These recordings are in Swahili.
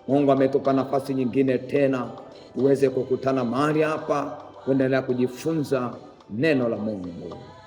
Mungu ametupa nafasi nyingine tena uweze kukutana mahali hapa kuendelea kujifunza neno la Mungu.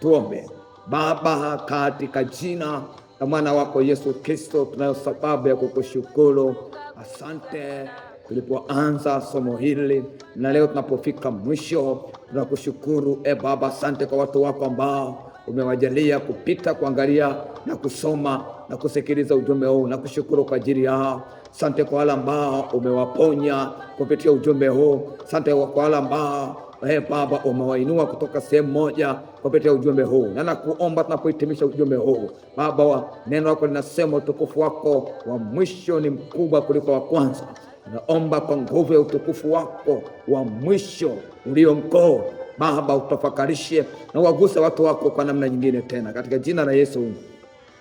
Tuombe. Baba, katika jina la mwana wako Yesu Kristo, tunayo sababu ya kukushukuru. Asante tulipoanza somo hili na leo tunapofika mwisho, tunakushukuru Baba. Asante kwa watu wako ambao umewajalia kupita kuangalia na kusoma na kusikiliza ujumbe huu. Nakushukuru kwa ajili yao. Asante kwa wale ambao umewaponya kupitia ujumbe huu. Asante kwa wale ambao Baba umewainua kutoka sehemu moja kupitia ujumbe huu. Na nakuomba tunapohitimisha ujumbe huu Baba, neno lako linasema utukufu wako wa mwisho ni mkubwa kuliko wa kwanza. Naomba kwa nguvu ya utukufu wako wa mwisho ulio mkuu Baba, utafakarishe na waguse watu wako kwa namna nyingine tena, katika jina la Yesu,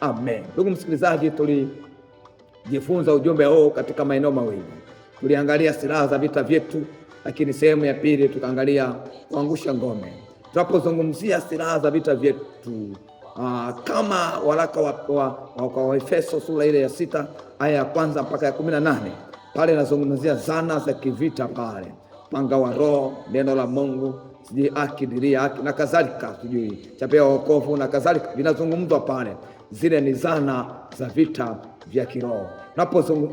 amen. Ndugu msikilizaji, tulijifunza ujumbe huu katika maeneo mawili. Tuliangalia silaha za vita vyetu, lakini sehemu ya pili tukaangalia kuangusha ngome. Tunapozungumzia silaha za vita vyetu, kama waraka wa Efeso sura ile ya 6 aya ya 1 mpaka ya 18, pale nazungumzia zana za kivita pale, panga wa Roho, neno la Mungu, sijui akidiria na kadhalika, sijui chapeo wokovu na kadhalika, vinazungumzwa pale. Zile ni zana za vita vya kiroho,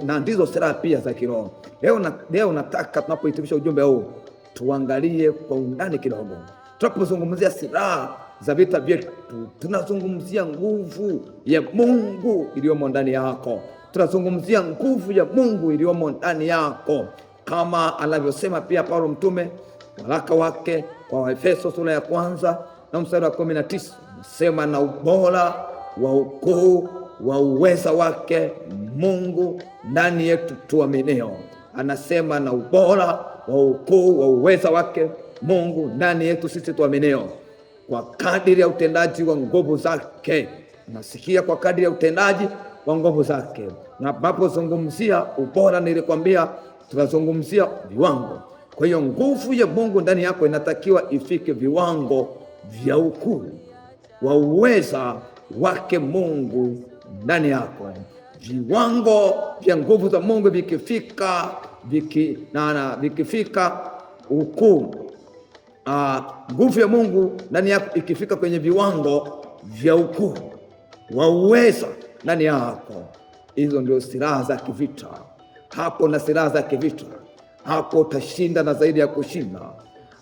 na ndizo silaha pia za kiroho. Leo nataka tunapohitimisha ujumbe huu tuangalie kwa undani kidogo. Tunapozungumzia silaha za vita vyetu, tunazungumzia nguvu ya Mungu iliyomo ndani yako. Tunazungumzia nguvu ya Mungu iliyomo ndani yako, kama anavyosema pia Paulo mtume waraka wake kwa Efeso sura ya 1 na mstari wa 19, sema na ubora wa ukuu wa uweza wake Mungu ndani yetu tuaminio. Anasema na ubora wa ukuu wa uweza wake Mungu ndani yetu sisi tuaminio, kwa kadiri ya utendaji wa nguvu zake. Nasikia kwa kadiri ya utendaji wa nguvu zake. Na napozungumzia ubora, nilikwambia tunazungumzia viwango. Kwa hiyo nguvu ya Mungu ndani yako inatakiwa ifike viwango vya ukuu wa uweza wake Mungu ndani yako. Viwango vya nguvu za Mungu vikifika ukuu, nguvu ya Mungu ndani yako ikifika kwenye viwango vya ukuu wa uweza ndani yako, hizo ndio silaha za kivita. Hapo na silaha za kivita, hapo utashinda na zaidi ya kushinda.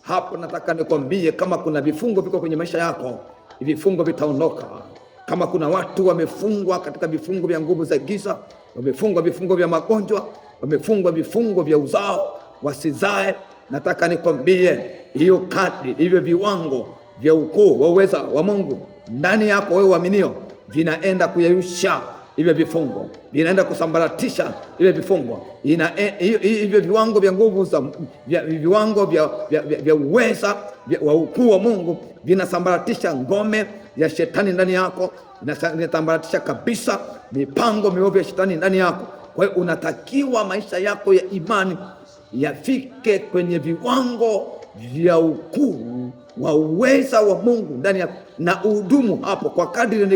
Hapo nataka nikwambie, kama kuna vifungo viko kwenye maisha yako, vifungo vitaondoka. Kama kuna watu wamefungwa katika vifungo vya nguvu za giza, wamefungwa vifungo vya magonjwa, wamefungwa vifungo vya uzao wasizae, nataka nikwambie hiyo kadri, hivyo viwango vya ukuu wa uweza wa Mungu ndani yako wewe uaminio, vinaenda kuyeyusha hivyo vifungo, vinaenda kusambaratisha hivyo vifungo. Hivyo viwango vya nguvu za viwango vya uweza wa ukuu wa Mungu vinasambaratisha ngome ya shetani ndani yako, vinasambaratisha kabisa mipango miovu ya shetani ndani yako. Kwa hiyo unatakiwa maisha yako ya imani yafike kwenye viwango vya ukuu wa uweza wa Mungu ndani yako, na udumu hapo kwa kadiri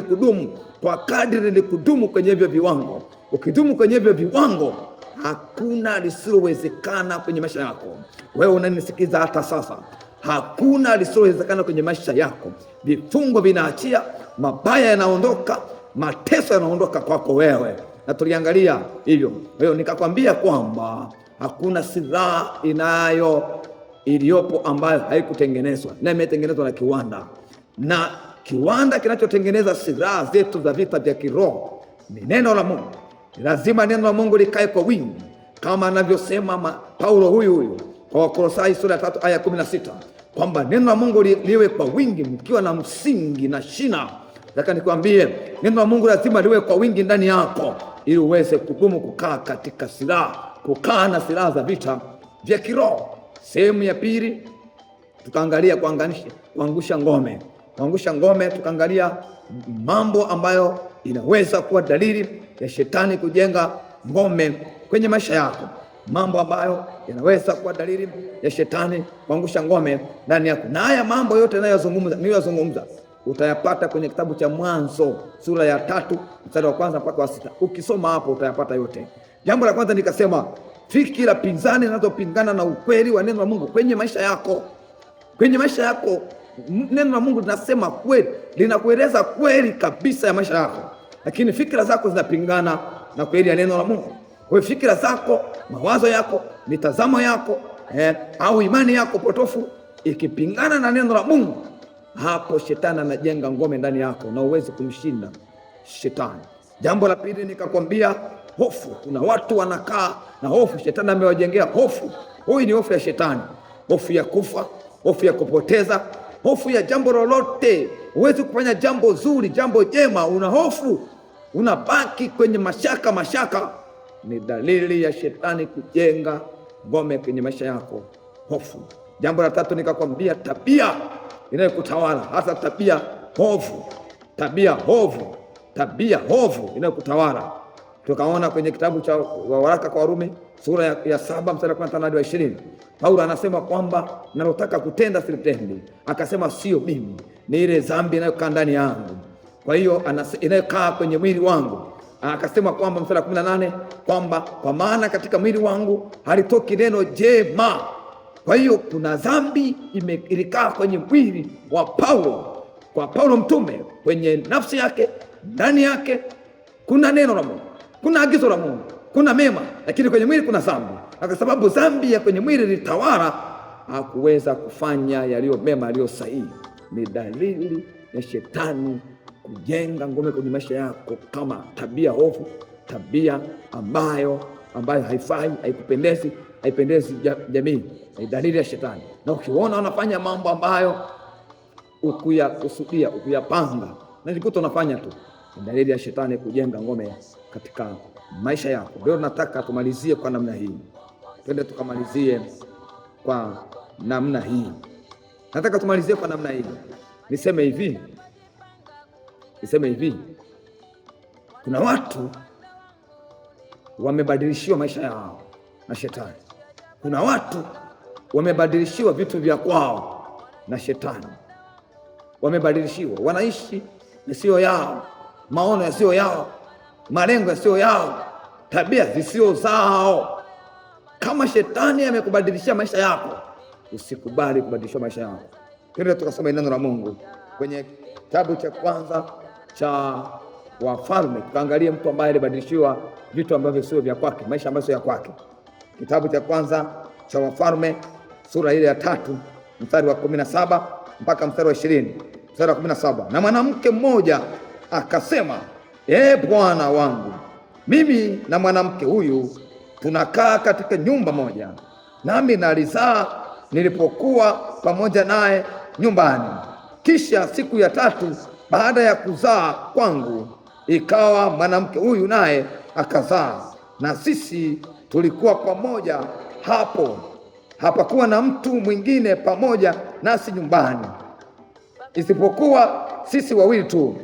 ni kudumu kwenye hivyo viwango. Ukidumu kwenye hivyo viwango, hakuna lisilowezekana kwenye maisha yako. Wewe unanisikiza hata sasa, hakuna lisilowezekana kwenye maisha yako. Vifungo vinaachia, mabaya yanaondoka, mateso yanaondoka kwako wewe. Na tuliangalia hivyo. Wewe nikakwambia kwamba hakuna silaha iliyopo ambayo haikutengenezwa, na imetengenezwa na kiwanda. Na kiwanda kinachotengeneza silaha zetu za vita vya kiroho ni neno la Mungu. Lazima neno la Mungu likae kwa wingi, kama anavyosema Paulo huyu kwa Wakolosai sura ya 3 aya 16, kwamba neno la Mungu liwe kwa wingi, mkiwa na msingi na shina. Nataka nikwambie, neno la Mungu lazima liwe kwa wingi ndani yako, ili uweze kudumu kukaa katika silaha, kukaa na silaha za vita vya kiroho. Sehemu ya pili tukaangalia kuangusha ngome. Kuangusha ngome, tukaangalia mambo ambayo inaweza kuwa dalili ya shetani kujenga ngome kwenye maisha yako. Mambo ambayo yanaweza kuwa dalili ya shetani kuangusha ngome ndani yako. Na haya mambo yote niliyozungumza utayapata kwenye kitabu cha Mwanzo sura ya 3 mstari wa 1 mpaka wa 6. Ukisoma hapo utayapata yote. Jambo la kwanza nikasema, fikira pinzani zinazopingana na ukweli wa neno la Mungu kwenye maisha yako. Kwenye maisha yako neno la Mungu linasema kweli, linakueleza kweli kabisa ya maisha yako, lakini fikira zako zinapingana na kweli ya neno la Mungu. Kwa hiyo fikira zako, mawazo yako, mitazamo yako au imani yako potofu ikipingana na neno la Mungu, hapo shetani anajenga ngome ndani yako na uwezi kumshinda shetani. Jambo la pili nikakwambia, hofu. Kuna watu wanakaa na hofu, shetani amewajengea hofu. Hii ni hofu ya shetani, hofu ya kufa, hofu ya kupoteza, hofu ya jambo lolote. Huwezi kufanya jambo zuri, jambo jema, una hofu, unabaki kwenye mashaka. Ni dalili ya shetani kujenga ngome kwenye maisha yako, hofu. Jambo la tatu nikakwambia, tabia inayokutawala, hasa tabia hovu inayokutawala. Tukaona kwenye kitabu cha waraka kwa Warumi sura ya 7 mstari wa 15 hadi 20, Paulo anasema kwamba nalotaka kutenda silitendi. Akasema sio mimi, ni ile dhambi inayokaa ndani yangu, kwa hiyo inayokaa kwenye mwili wangu. Akasema kwamba mstari wa 18 kwamba kwa maana katika mwili wangu halitoki neno jema. Kwa hiyo kuna dhambi ilikaa kwenye mwili wa Paulo, kwa Paulo mtume, kwenye nafsi yake, ndani yake kuna neno la Mungu, kuna agizo la Mungu, kuna mema, lakini kwenye mwili kuna dhambi. Kwa sababu dhambi ya kwenye mwili litawala, hakuweza kufanya yaliyo mema, yaliyo sahihi. Ni dalili ya shetani kujenga ngome kwenye maisha yako, kama tabia hofu, tabia ambayo haifai, haipendezi jamii. Ni dalili ya shetani. Na ukiona unafanya mambo ambayo ukuyakusudia, ukuyapanga, na nikuta unafanya tu, ni dalili ya shetani kujenga ngome katika maisha yako. Leo nataka tumalizie kwa namna hii. Twende tukamalizie kwa namna hii. Nataka tumalizie kwa namna hii. Niseme hivi. Kuna watu wamebadilishiwa maisha yao na shetani. Kuna watu wamebadilishiwa vitu vya kwao na shetani. Wamebadilishiwa, wanaishi yasiyo yao, maono yasiyo yao, malengo yasiyo yao, tabia zisizo zao. Kama shetani amekubadilishia maisha yako, usikubali kubadilishiwa maisha yako. Twende tukasoma neno la Mungu kwenye kitabu cha kwanza cha Wafalme, tukaangalie mtu ambaye alibadilishiwa vitu ambavyo sio vya kwake, maisha ambayo sio ya kwake. Kitabu cha kwanza cha Wafalme sura ile ya 3 mstari wa 17 mpaka mstari wa 20. Mstari wa 17, na mwanamke mmoja akasema, Bwana wangu, mimi na mwanamke huyu tunakaa katika nyumba moja, nami nalizaa nilipokuwa pamoja naye nyumbani. Kisha siku ya 3 baada ya kuzaa kwangu, ikawa mwanamke huyu naye akazaa, na sisi tulikuwa pamoja hapo. Hapakuwa na mtu mwingine pamoja nasi nyumbani, isipokuwa sisi wawili tu.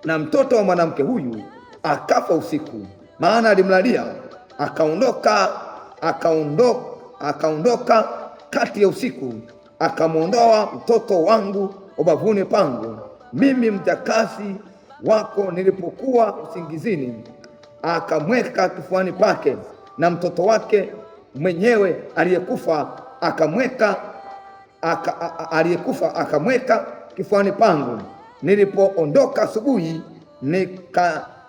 Na mtoto wa mwanamke huyu akafa usiku, maana alimlalia. Akaondoka kati ya usiku, akamwondoa mtoto wangu ubavuni pangu, mimi mjakazi wako, nilipokuwa usingizini, akamweka kifuani pake, na mtoto wake mwenyewe aliyekufa akamweka kifuani pangu. Nilipoondoka asubuhi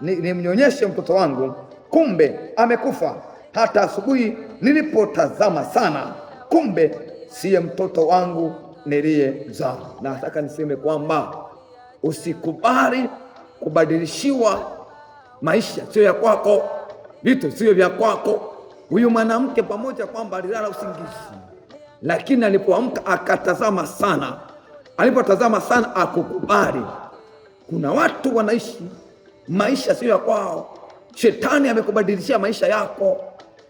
nimnyonyeshe mtoto wangu, kumbe amekufa. Hata asubuhi nilipotazama sana, kumbe siye mtoto wangu niliyezaa. Na nataka niseme kwamba usikubali kubadilishiwa maisha sio ya kwako, vitu sio vya kwako. Huyu mwanamke pamoja kwamba alilala usingizi, lakini alipoamka akatazama sana. Alipotazama sana akukubali. Kuna watu wanaishi maisha sio ya kwao. Shetani amekubadilishia maisha yako.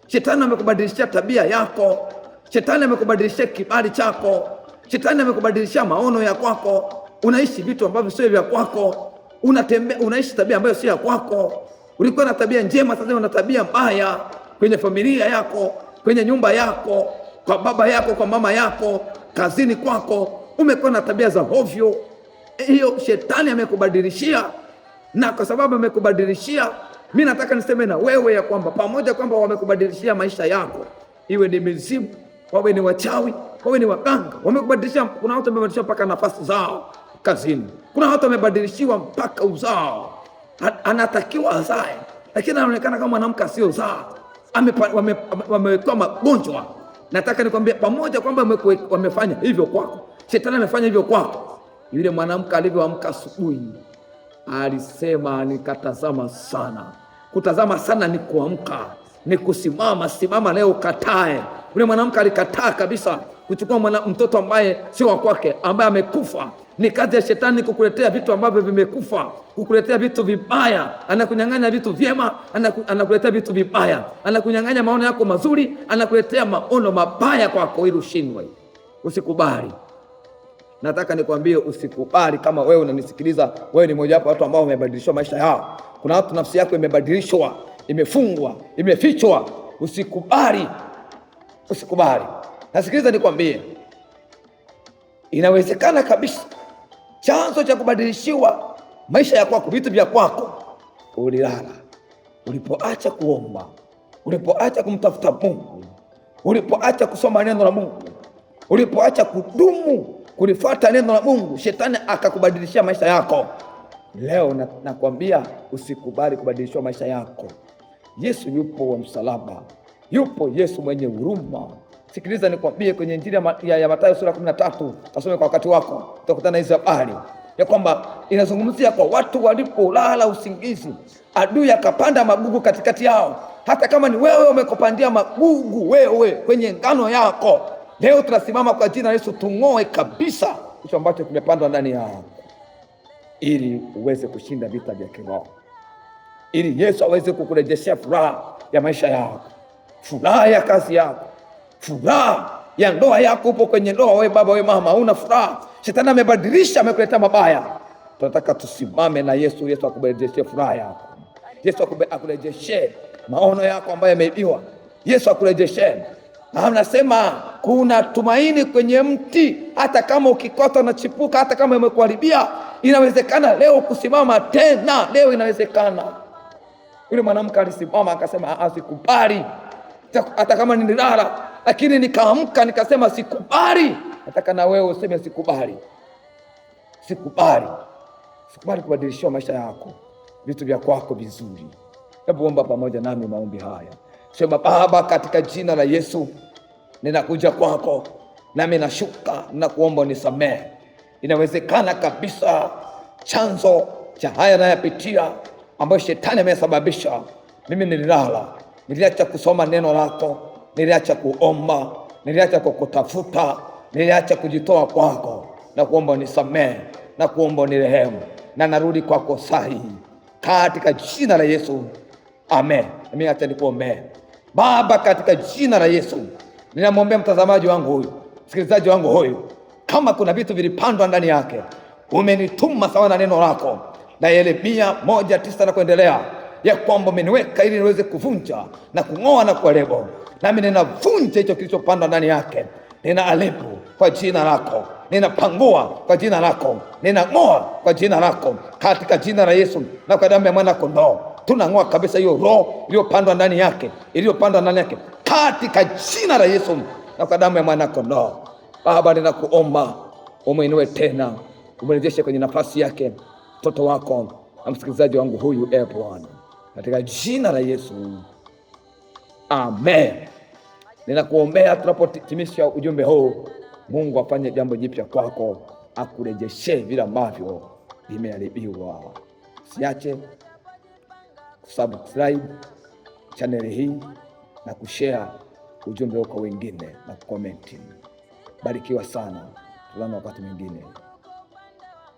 Shetani amekubadilishia tabia yako. Shetani amekubadilishia kibali chako. Shetani amekubadilishia maono ya kwako. Unaishi vitu ambavyo sio vya kwako. Unaishi tabia ambayo sio ya kwako. Ulikuwa na tabia njema, sasa una tabia mbaya kwenye familia yako, kwenye nyumba yako, kwa baba yako, kwa mama yako, kazini kwako. Umekuwa na tabia za hovyo. Hiyo shetani amekubadilishia, na kwa sababu amekubadilishia, Mimi nataka niseme na wewe ya kwamba pamoja kwamba wamekubadilishia maisha yako, iwe ni mizimu, wawe ni wachawi, wawe ni waganga, wamekubadilishia. Kuna watu wamebadilishiwa mpaka nafasi zao kazini. Kuna watu wamebadilishiwa mpaka uzao. Anatakiwa azae, lakini anaonekana kama mwanamke asiyozaa. Wamewekewa magonjwa. Nataka nikwambie, pamoja kwamba wamefanya hivyo kwako, shetani amefanya hivyo kwako. Yule mwanamke alivyoamka asubuhi alisema, nikatazama sana. Kutazama sana ni kuamka, ni kusimama. Simama leo, katae. Yule mwanamke alikataa kabisa kuchukua mtoto ambaye sio wa kwake, ambaye amekufa. Ni kazi ya shetani kukuletea vitu ambavyo vimekufa, kukuletea vitu vibaya. Anakunyang'anya vitu vyema, anakuletea vitu vibaya. Anakunyang'anya maono yako mazuri, anakuletea maono mabaya kwako ili ushindwe. Usikubali. Nataka nikwambie usikubali. Kama wewe unanisikiliza, wewe ni mmoja wapo watu ambao wamebadilishwa maisha yao. Kuna watu nafsi yako imebadilishwa, imefungwa, imefichwa. Usikubali. Usikubali. Nasikiliza nikwambie, inawezekana kabisa chanzo cha kubadilishiwa maisha ya kwako, vitu vya kwako, ulilala. Ulipoacha kuomba, ulipoacha kumtafuta Mungu, ulipoacha kusoma neno la Mungu, ulipoacha kudumu kulifuata neno la Mungu, shetani akakubadilishia maisha yako. Leo nakwambia usikubali kubadilishwa maisha yako. Yesu yupo wa msalaba, yupo Yesu mwenye huruma. Sikiliza nikwambie, kwenye Injili ya Mathayo sura 13, kasome kwa wakati wako, utakutana hizo habari ya kwamba inazungumzia kwa watu walipolala usingizi, adui akapanda magugu katikati yao. Hata kama ni wewe umekupandia magugu wewe kwenye ngano yako, leo tunasimama kwa jina la Yesu, tung'oe kabisa hicho ambacho kimepandwa ndani yako, ili uweze kushinda vita vya kiroho, ili Yesu aweze kukurejeshea furaha ya maisha yako, furaha ya kazi yako, furaha ya ndoa yako. Upo kwenye ndoa, wewe baba, wewe mama, una furaha, shetani amebadilisha, amekuleta mabaya. Tunataka tusimame na Yesu. Yesu akurejeshe furaha yako, Yesu akurejeshe maono yako ambayo yameibiwa, Yesu akurejeshe. Anasema kuna tumaini kwenye mti, hata kama ukikota na chipuka, hata kama imekuharibia, inawezekana leo kusimama tena. Leo inawezekana. Yule mwanamke alisimama akasema, asikubali. Hata kama nililala, lakini nikaamka nikasema sikubali. Nataka na wewe useme sikubali. Sikubali. Sikubali kubadilishiwa maisha yako, vitu vya kwako vizuri. Hebu omba pamoja nami maombi haya. Sema, Baba, katika jina la Yesu ninakuja kwako, nami nashuka na kuomba unisamehe. Inawezekana kabisa chanzo cha haya nayapitia ambayo shetani amesababisha. Mimi nililala, niliacha kusoma neno lako, niliacha kuomba, niliacha kukutafuta, niliacha kujitoa kwako, na kuomba unisamehe, na kuomba unirehemu, na narudi kwako sahihi katika jina la Yesu. Amen. Mimi acha nikuombee. Baba, katika jina la Yesu ninamwombea mtazamaji wangu huyu, msikilizaji wangu huyu, kama kuna vitu vilipandwa ndani yake, umenituma sawa na neno lako na Yeremia 1:9 na kuendelea, ya kwamba umeniweka ili niweze kuvunja na kung'oa na kuharibu. Nami ninavunja hicho kilichopandwa ndani yake, ninaharibu kwa jina lako, ninapangua kwa jina lako, ninang'oa kwa jina lako, katika jina la Yesu na kwa damu ya mwana kondoo. Tunang'oa kabisa hiyo roho iliyopandwa ndani yake, katika jina la Yesu na kwa damu ya mwana kondoo. Baba, ninakuomba umuinue tena, umrejeshe kwenye nafasi yake mtoto wako na msikilizaji wangu huyu, Bwana, katika jina la Yesu. Amen. Ninakuombea tunapotimisha ujumbe huu, Mungu afanye jambo jipya kwako, akurejeshe vile ambavyo vimeharibiwa. Usiache kusubscribe channel hii na kushare ujumbe kwa wengine na kucomment. Barikiwa sana. Tulana wakati mwingine.